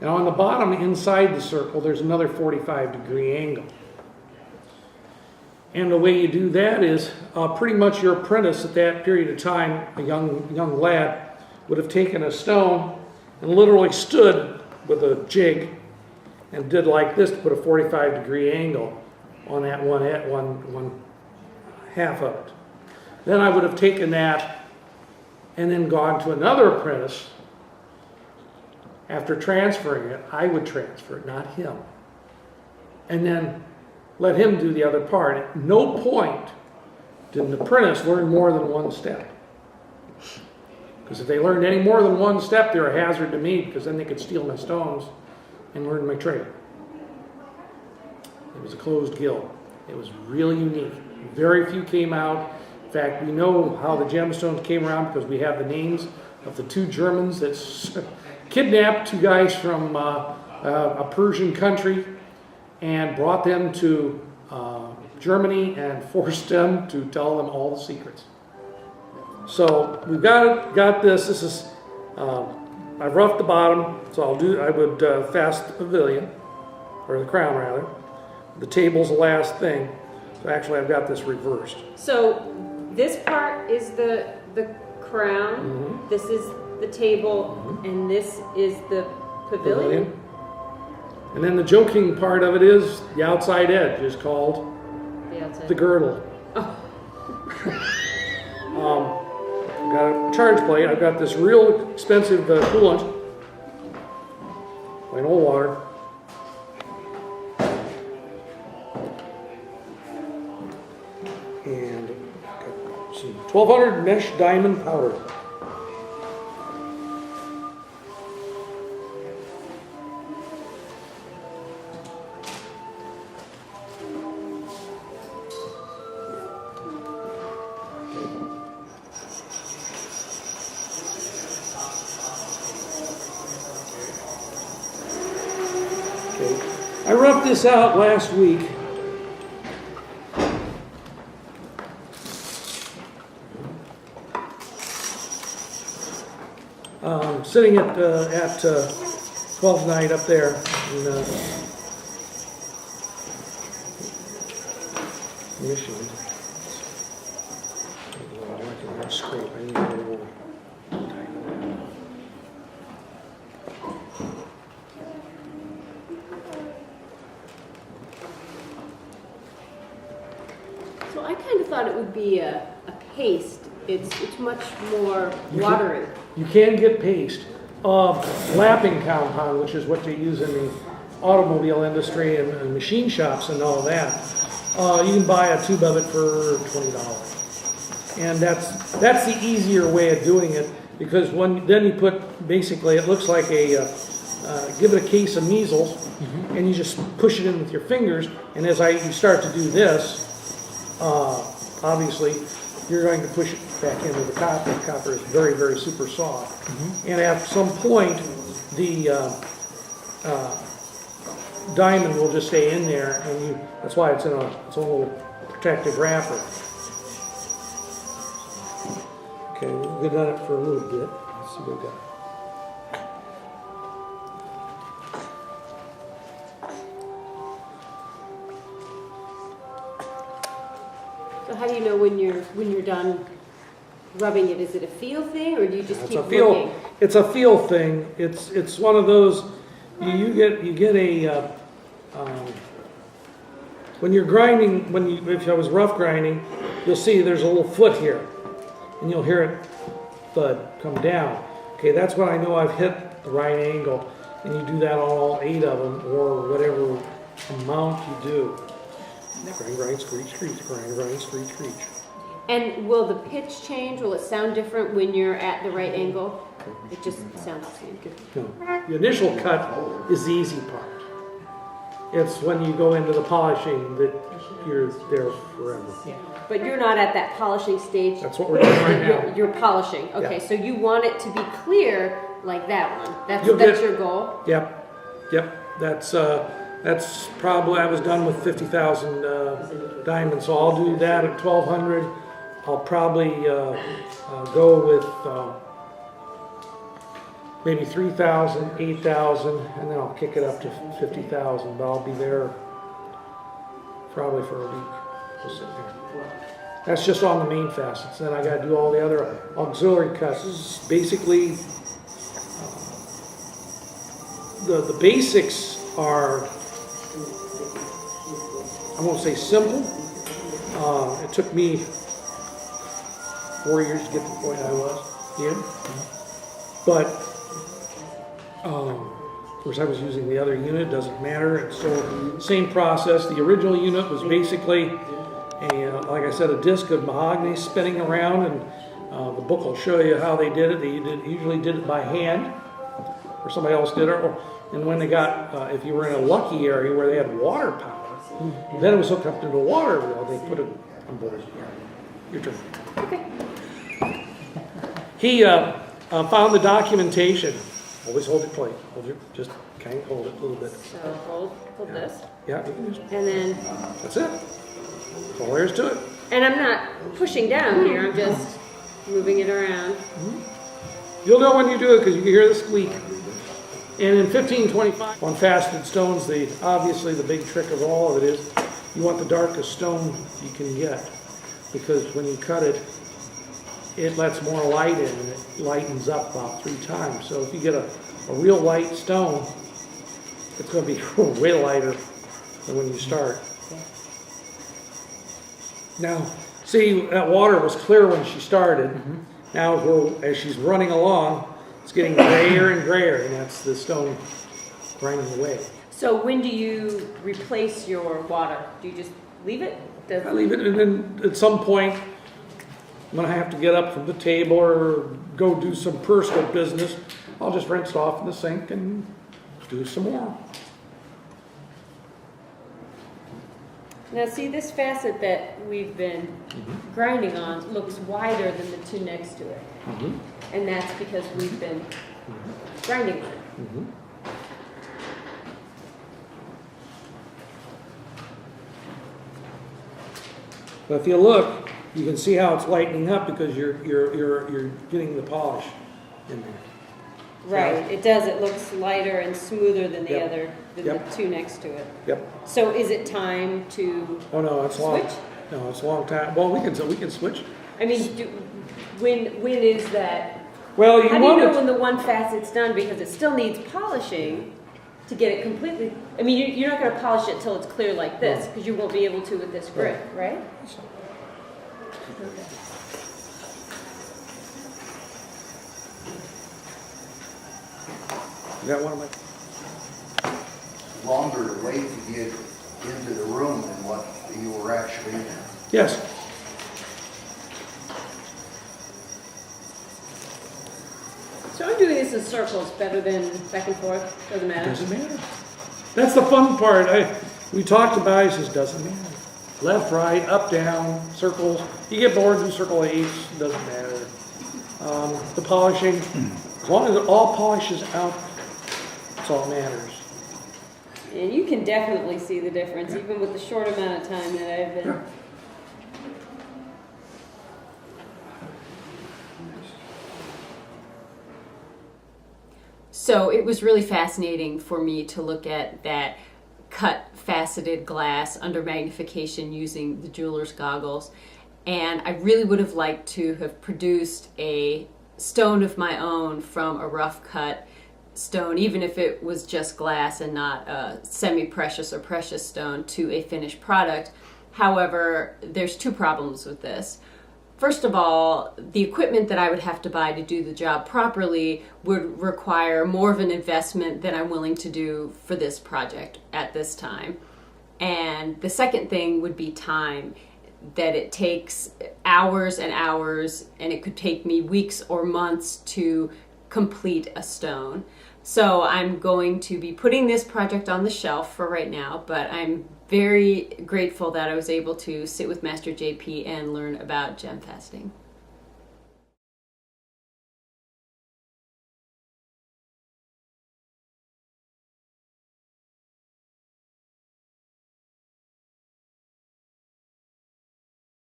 And on the bottom inside the circle, there's another 45-degree angle. And the way you do that is pretty much your apprentice at that period of time, a young lad, would have taken a stone and literally stood with a jig and did like this to put a 45-degree angle on that one half of it. Then I would have taken that and then gone to another apprentice. After transferring it, I would transfer it, not him. And then let him do the other part. At no point did an apprentice learn more than one step. Because if they learned any more than one step, they're a hazard to me, because then they could steal my stones and learn my trade. It was a closed guild. It was really unique. Very few came out. In fact, we know how the gemstones came around because we have the names of the two Germans that kidnapped two guys from a Persian country and brought them to Germany and forced them to tell them all the secrets. So we've got this. This is I've roughed the bottom, so I would fast the pavilion, or the crown rather. The table's the last thing. So actually, I've got this reversed. So this part is the crown. Mm-hmm. This is the table, mm-hmm. and this is the pavilion. And then the joking part of it is the outside edge is called the girdle. Oh. I've got a charge plate. I've got this real expensive coolant, plain old water. And got some 1200 mesh diamond powder. I roughed this out last week. Sitting at 12th night up there in Michigan. I can scrape. I need a little So I kind of thought it would be a paste. It's much more watery. You can get paste. Lapping compound, which is what they use in the automobile industry and machine shops and all that. You can buy a tube of it for $20. And that's the easier way of doing it, because then you put, basically it looks like give it a case of measles, mm-hmm. and you just push it in with your fingers, and as you start to do this, obviously you're going to push it back into the copper. The copper is very, very super soft. Mm-hmm. And at some point, the diamond will just stay in there, and that's why it's in its own little protective wrapper. Okay, we've done it for a little bit. Let's see what we got. So how do you know when you're done rubbing it? Is it a feel thing, or do you just keep looking? It's a feel thing. It's one of those. You get a when you're grinding. If I was rough grinding, you'll see there's a little foot here, and you'll hear it thud come down. Okay, that's when I know I've hit the right angle, and you do that on all 8 of them, or whatever amount you do. Grind, grind, screech, screech, grind, grind, screech, screech. And will the pitch change? Will it sound different when you're at the right angle? It just sounds the same. No. The initial cut is the easy part. It's when you go into the polishing that you're there forever. Yeah. But you're not at that polishing stage. That's what we're doing right now. You're polishing. Okay, yeah. So you want it to be clear like that one. That's your goal? Yep. That's probably, I was done with 50,000 diamonds, so I'll do that at 1,200. I'll probably go with maybe 3,000, 8,000, and then I'll kick it up to 50,000, but I'll be there probably for a week, just sitting here. That's just on the main facets. Then I got to do all the other auxiliary cuts. This is basically, the basics are, I won't say simple. It took me 4 years to get to the point I was in. But, of course, I was using the other unit, doesn't matter. It's still same process. The original unit was basically, like I said, a disc of mahogany spinning around, and the book will show you how they did it. They usually did it by hand, or somebody else did it. And when they got, if you were in a lucky area where they had water power, then it was hooked up to the water wheel. They put it on board. Your turn. Okay. He found the documentation. Always hold it tight. Just kind of hold it a little bit. So hold this. Yeah, you can just. And then. That's it. That's all there is to it. And I'm not pushing down here. I'm just moving it around. You'll know when you do it because you can hear the squeak. And in 1525, on faceted stones, obviously the big trick of all of it is you want the darkest stone you can get, because when you cut it, it lets more light in and it lightens up about 3 times. So if you get a real light stone, it's going to be way lighter than when you start. Now, see, that water was clear when she started. Now, as she's running along, it's getting grayer and grayer, and that's the stone grinding away. So when do you replace your water? Do you just leave it? I leave it, and then at some point, when I have to get up from the table or go do some personal business, I'll just rinse it off in the sink and do some more. Now see, this facet that we've been grinding on looks wider than the 2 next to it. And that's because we've been grinding on it. But if you look, you can see how it's lightening up because you're getting the polish in there. Right, it does. It looks lighter and smoother than the Yep. other, than Yep. the 2 next to it. Yep. So is it time to Oh no, it's long. switch? No, it's a long time. Well, we can switch. I mean, when is that? Well, How do you know when the one facet's done? Because it still needs polishing to get it completely. I mean, you're not going to polish it till it's clear like this, because you won't be able to with this grit, right? You got one of my. Longer to wait to get into the room than what you were actually in. Yes. So I'm doing this in circles better than back and forth. Doesn't matter. Doesn't matter. That's the fun part. We talked about it. He says doesn't matter. Left, right, up, down, circles. You get bored in circle 8. Doesn't matter. The polishing, as long as it all polishes out, that's all that matters. And you can definitely see the difference, even with the short amount of time that I've been. So it was really fascinating for me to look at that cut faceted glass under magnification using the jeweler's goggles. And I really would have liked to have produced a stone of my own from a rough cut stone, even if it was just glass and not a semi-precious or precious stone, to a finished product. However, there's 2 problems with this. First of all, the equipment that I would have to buy to do the job properly would require more of an investment than I'm willing to do for this project at this time. And the second thing would be time, that it takes hours and hours, and it could take me weeks or months to complete a stone. So I'm going to be putting this project on the shelf for right now, but I'm very grateful that I was able to sit with Master JP and learn about gem faceting.